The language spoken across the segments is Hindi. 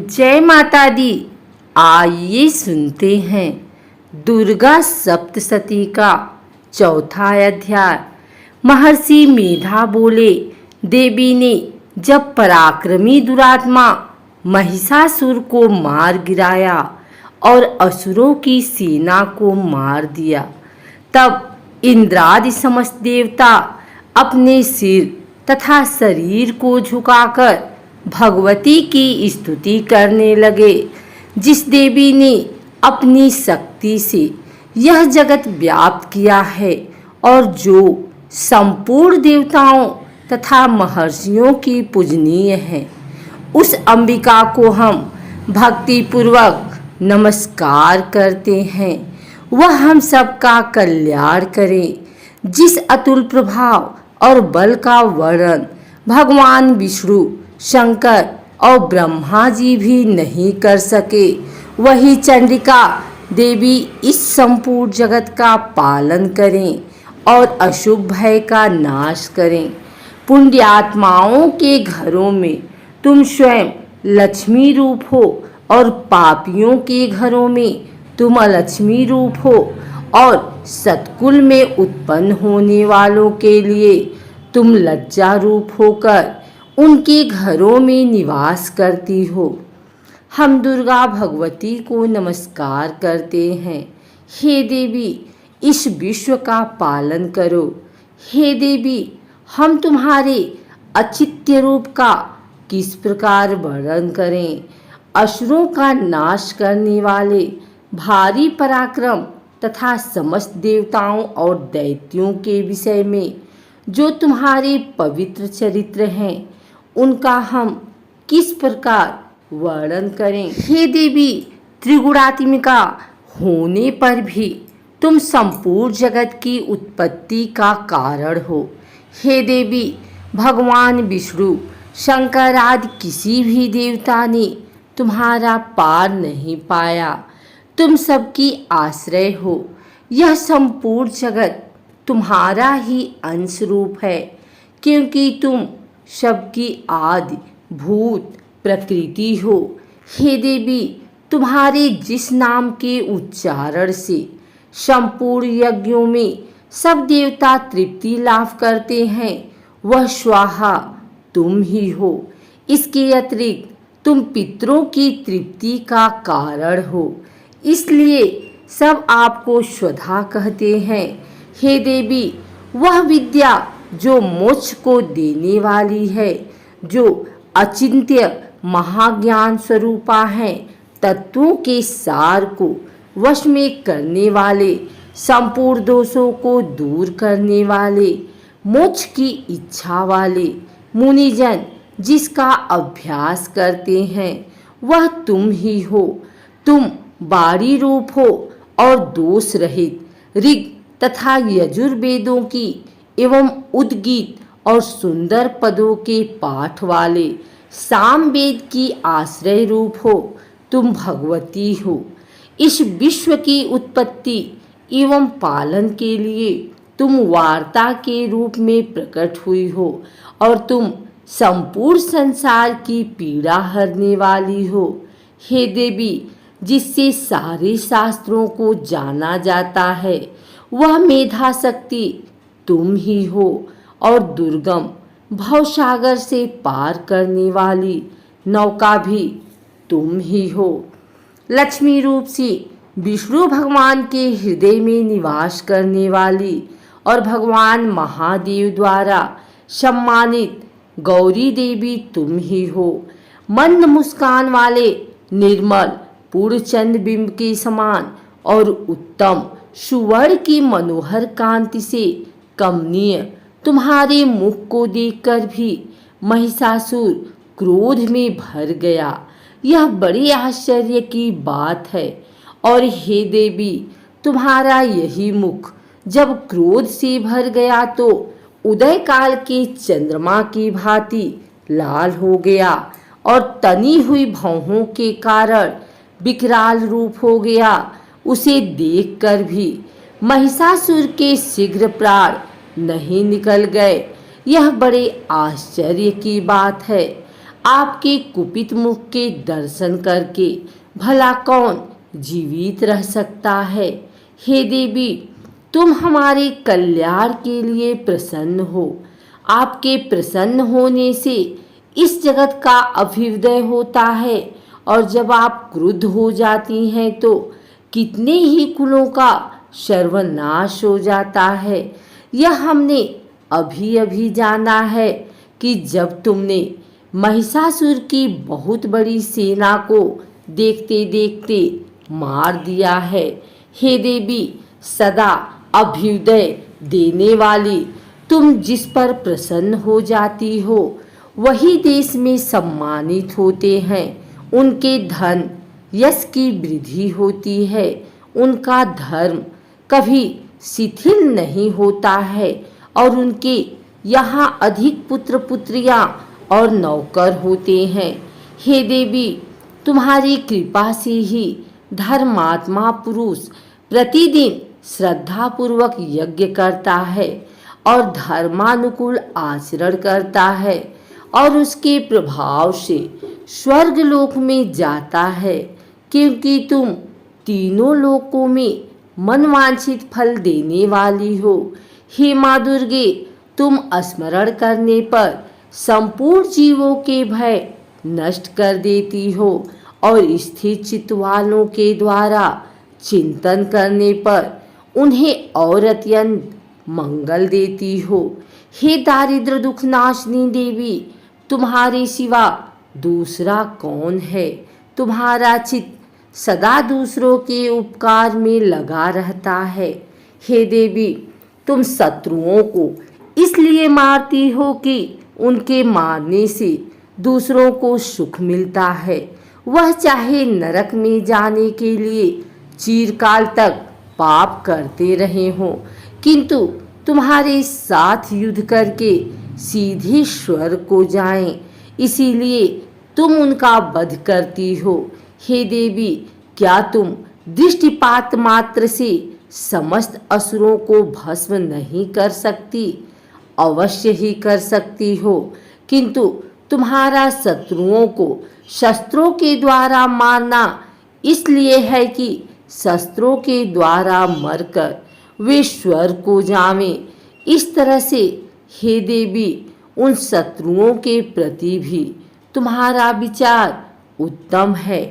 जय माता दी। आइए सुनते हैं दुर्गा सप्तशती का चौथा अध्याय। महर्षि मेधा बोले, देवी ने जब पराक्रमी दुरात्मा महिषासुर को मार गिराया और असुरों की सेना को मार दिया, तब इंद्रादि समस्त देवता अपने सिर तथा शरीर को झुकाकर भगवती की स्तुति करने लगे, जिस देवी ने अपनी शक्ति से यह जगत व्याप्त किया है और जो संपूर्ण देवताओं तथा महर्षियों की पूजनीय है। उस अंबिका को हम भक्ति पूर्वक नमस्कार करते हैं। वह हम सबका कल्याण करे। जिस अतुल प्रभाव और बल का वर्णन भगवान विष्णु, शंकर और ब्रह्मा जी भी नहीं कर सके, वही चंडिका देवी इस संपूर्ण जगत का पालन करें और अशुभ भय का नाश करें। पुण्यात्माओं के घरों में तुम स्वयं लक्ष्मी रूप हो और पापियों के घरों में तुम अलक्ष्मी रूप हो, और सतकुल में उत्पन्न होने वालों के लिए तुम लज्जा रूप होकर उनके घरों में निवास करती हो। हम दुर्गा भगवती को नमस्कार करते हैं। हे देवी, इस विश्व का पालन करो। हे देवी, हम तुम्हारे अचित्य रूप का किस प्रकार वर्णन करें। असुरों का नाश करने वाले भारी पराक्रम तथा समस्त देवताओं और दैत्यों के विषय में जो तुम्हारे पवित्र चरित्र हैं, उनका हम किस प्रकार वर्णन करें। हे देवी, त्रिगुणात्मिका होने पर भी तुम संपूर्ण जगत की उत्पत्ति का कारण हो। हे देवी, भगवान विष्णु, शंकर आदि किसी भी देवता ने तुम्हारा पार नहीं पाया। तुम सबकी आश्रय हो। यह संपूर्ण जगत तुम्हारा ही अंश रूप है, क्योंकि तुम सबकी आदि भूत प्रकृति हो। हे देवी, तुम्हारे जिस नाम के उच्चारण से संपूर्ण यज्ञों में सब देवता तृप्ति लाभ करते हैं, वह स्वाहा तुम ही हो। इसके अतिरिक्त तुम पितरों की तृप्ति का कारण हो, इसलिए सब आपको स्वधा कहते हैं। हे देवी, वह विद्या जो मोक्ष को देने वाली है, जो अचिंत्य महाज्ञान स्वरूपा है, तत्वों के सार को वश में करने वाले, संपूर्ण दोषों को दूर करने वाले, मोक्ष की इच्छा वाले मुनिजन जिसका अभ्यास करते हैं, वह तुम ही हो। तुम बारी रूप हो और दोष रहित ऋग तथा यजुर्वेदों की एवं उद्गीत और सुंदर पदों के पाठ वाले सामवेद की आश्रय रूप हो। तुम भगवती हो। इस विश्व की उत्पत्ति एवं पालन के लिए तुम वार्ता के रूप में प्रकट हुई हो, और तुम संपूर्ण संसार की पीड़ा हरने वाली हो। हे देवी, जिससे सारे शास्त्रों को जाना जाता है, वह मेधा शक्ति तुम ही हो, और दुर्गम भवसागर से पार करने वाली नौका भी तुम ही हो। लक्ष्मी रूप से विष्णु भगवान के हृदय में निवास करने वाली और भगवान महादेव द्वारा सम्मानित गौरी देवी तुम ही हो। मंद मुस्कान वाले निर्मल पूर्णचंद्र बिंब के समान और उत्तम सुवर्ण की मनोहर कांति से कमनीय तुम्हारे मुख को देखकर भी महिषासुर क्रोध में भर गया। यह बड़े आश्चर्य की बात है। और हे देवी, तुम्हारा यही मुख जब क्रोध से भर गया तो उदय काल के चंद्रमा की भांति लाल हो गया, और तनी हुई भौहों के कारण विकराल रूप हो गया। उसे देखकर भी महिषासुर के शीघ्र प्राण नहीं निकल गए। यह बड़े आश्चर्य की बात है। आपके कुपित मुख के दर्शन करके भला कौन जीवित रह सकता है। हे देवी, तुम हमारे कल्याण के लिए प्रसन्न हो। आपके प्रसन्न होने से इस जगत का अभ्युदय होता है, और जब आप क्रुद्ध हो जाती हैं तो कितने ही कुलों का सर्वनाश हो जाता है। यह हमने अभी अभी जाना है कि जब तुमने महिषासुर की बहुत बड़ी सेना को देखते देखते मार दिया है। हे देवी, सदा अभ्युदय देने वाली तुम जिस पर प्रसन्न हो जाती हो, वही देश में सम्मानित होते हैं। उनके धन यश की वृद्धि होती है। उनका धर्म कभी शिथिल नहीं होता है, और उनके यहाँ अधिक पुत्र पुत्रियाँ और नौकर होते हैं। हे देवी, तुम्हारी कृपा से ही धर्मात्मा पुरुष प्रतिदिन श्रद्धापूर्वक यज्ञ करता है और धर्मानुकूल आचरण करता है, और उसके प्रभाव से स्वर्गलोक में जाता है, क्योंकि तुम तीनों लोकों में मनवांछित फल देने वाली हो। हे माँ दुर्गे, तुम स्मरण करने पर संपूर्ण जीवों के भय नष्ट कर देती हो, और स्थिर चित्त वालों के द्वारा चिंतन करने पर उन्हें और अत्यंत मंगल देती हो। हे दारिद्र दुख नाशनी देवी, तुम्हारे सिवा दूसरा कौन है। तुम्हारा चित्त सदा दूसरों के उपकार में लगा रहता है। हे देवी, तुम शत्रुओं को इसलिए मारती हो कि उनके मारने से दूसरों को सुख मिलता है। वह चाहे नरक में जाने के लिए चिरकाल तक पाप करते रहे हों, किंतु तुम्हारे साथ युद्ध करके सीधे स्वर्ग को जाएं, इसीलिए तुम उनका वध करती हो। हे देवी, क्या तुम दृष्टिपात मात्र से समस्त असुरों को भस्म नहीं कर सकती? अवश्य ही कर सकती हो, किंतु तुम्हारा शत्रुओं को शस्त्रों के द्वारा मारना इसलिए है कि शस्त्रों के द्वारा मरकर वे स्वर्ग को जावें। इस तरह से हे देवी, उन शत्रुओं के प्रति भी तुम्हारा विचार उत्तम है।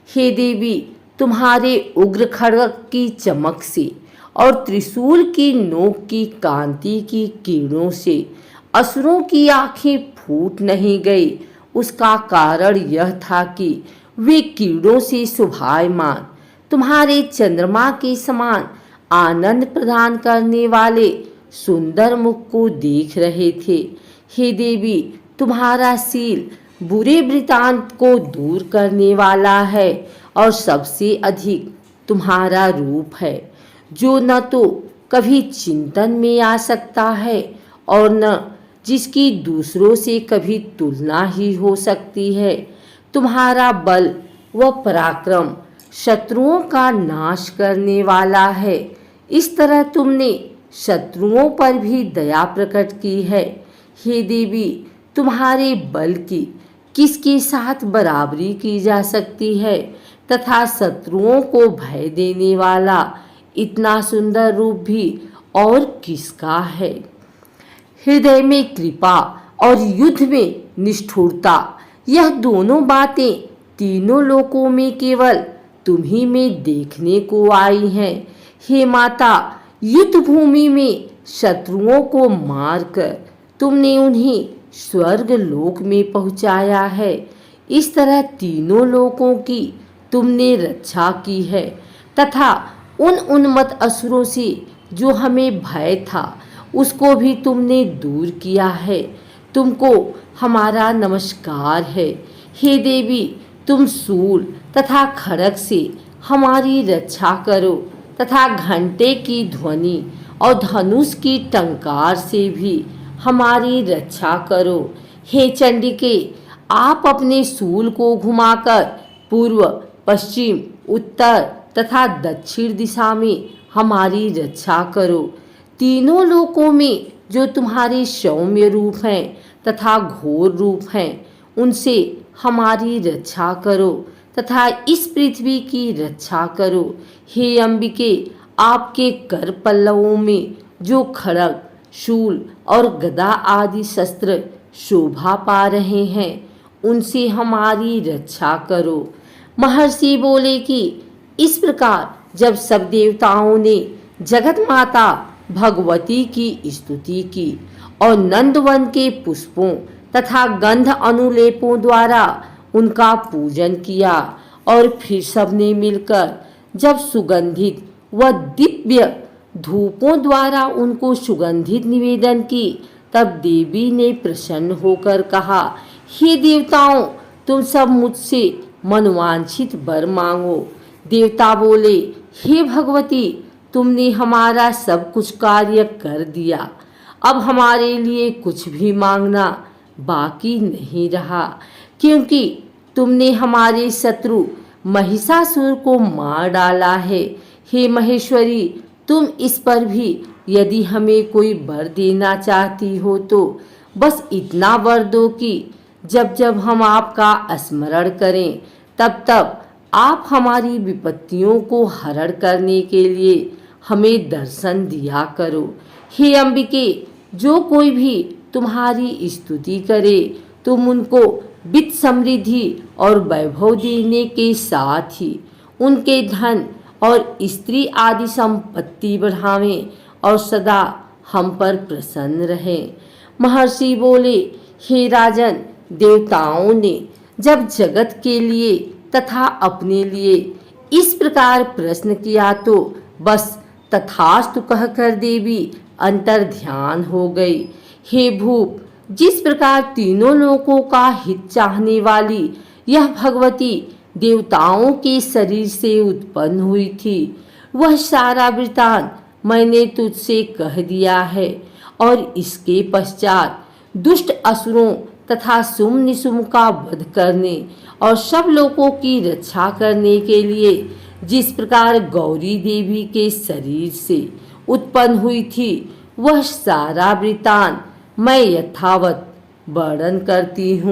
हे देवी, तुम्हारे उग्र खड्ग की चमक से और त्रिशूल की नोक की कांति की किरणों से असुरों की आंखें फूट नहीं गई। उसका कारण यह था कि वे किरणों से शोभायमान तुम्हारे चंद्रमा के समान आनंद प्रदान करने वाले सुंदर मुख को देख रहे थे। हे देवी, तुम्हारा शील बुरे वृतांत को दूर करने वाला है, और सबसे अधिक तुम्हारा रूप है, जो न तो कभी चिंतन में आ सकता है और न जिसकी दूसरों से कभी तुलना ही हो सकती है। तुम्हारा बल व पराक्रम शत्रुओं का नाश करने वाला है। इस तरह तुमने शत्रुओं पर भी दया प्रकट की है। हे देवी, तुम्हारे बल की किसके साथ बराबरी की जा सकती है, तथा शत्रुओं को भय देने वाला इतना सुंदर रूप भी और किसका है। हृदय में कृपा और युद्ध में निष्ठुरता, यह दोनों बातें तीनों लोकों में केवल तुम्ही में देखने को आई हैं। हे माता, युद्ध भूमि में शत्रुओं को मारकर तुमने उन्हें स्वर्ग लोक में पहुंचाया है। इस तरह तीनों लोकों की तुमने रक्षा की है, तथा उन उन्मत्त असुरों से जो हमें भय था उसको भी तुमने दूर किया है। तुमको हमारा नमस्कार है। हे देवी, तुम शूल तथा खड्ग से हमारी रक्षा करो, तथा घंटे की ध्वनि और धनुष की टंकार से भी हमारी रक्षा करो। हे चंडिके, आप अपने शूल को घुमाकर पूर्व, पश्चिम, उत्तर तथा दक्षिण दिशा में हमारी रक्षा करो। तीनों लोकों में जो तुम्हारे सौम्य रूप हैं तथा घोर रूप हैं, उनसे हमारी रक्षा करो तथा इस पृथ्वी की रक्षा करो। हे अंबिके, आपके कर पल्लवों में जो खड्ग, शूल और गदा आदि शस्त्र शोभा पा रहे हैं, उनसे हमारी रक्षा करो। महर्षि बोले कि इस प्रकार जब सब देवताओं ने जगत माता भगवती की स्तुति की और नंदवन के पुष्पों तथा गंध अनुलेपों द्वारा उनका पूजन किया और फिर सबने मिलकर जब सुगंधित व दिव्य धूपों द्वारा उनको सुगंधित निवेदन की, तब देवी ने प्रसन्न होकर कहा, हे देवताओं, तुम सब मुझसे मनवांछित वर मांगो। देवता बोले, हे भगवती, तुमने हमारा सब कुछ कार्य कर दिया, अब हमारे लिए कुछ भी मांगना बाकी नहीं रहा, क्योंकि तुमने हमारे शत्रु महिषासुर को मार डाला है। हे महेश्वरी, तुम इस पर भी यदि हमें कोई वर देना चाहती हो तो बस इतना वर दो कि जब जब हम आपका स्मरण करें तब तब आप हमारी विपत्तियों को हरण करने के लिए हमें दर्शन दिया करो। हे अंबिके, जो कोई भी तुम्हारी स्तुति करे तुम उनको वित्त समृद्धि और वैभव देने के साथ ही उनके धन और स्त्री आदि संपत्ति बढ़ावें और सदा हम पर प्रसन्न रहे। महर्षि बोले, हे राजन, देवताओं ने जब जगत के लिए तथा अपने लिए इस प्रकार प्रश्न किया तो बस तथास्तु कहकर देवी अंतर ध्यान हो गई। हे भूप, जिस प्रकार तीनों लोकों का हित चाहने वाली यह भगवती देवताओं के शरीर से उत्पन्न हुई थी, वह सारा वृतांत मैंने तुझसे कह दिया है। और इसके पश्चात दुष्ट असुरों तथा सुम निसुम का वध करने और सब लोगों की रक्षा करने के लिए जिस प्रकार गौरी देवी के शरीर से उत्पन्न हुई थी, वह सारा वृतांत मैं यथावत वर्णन करती हूँ।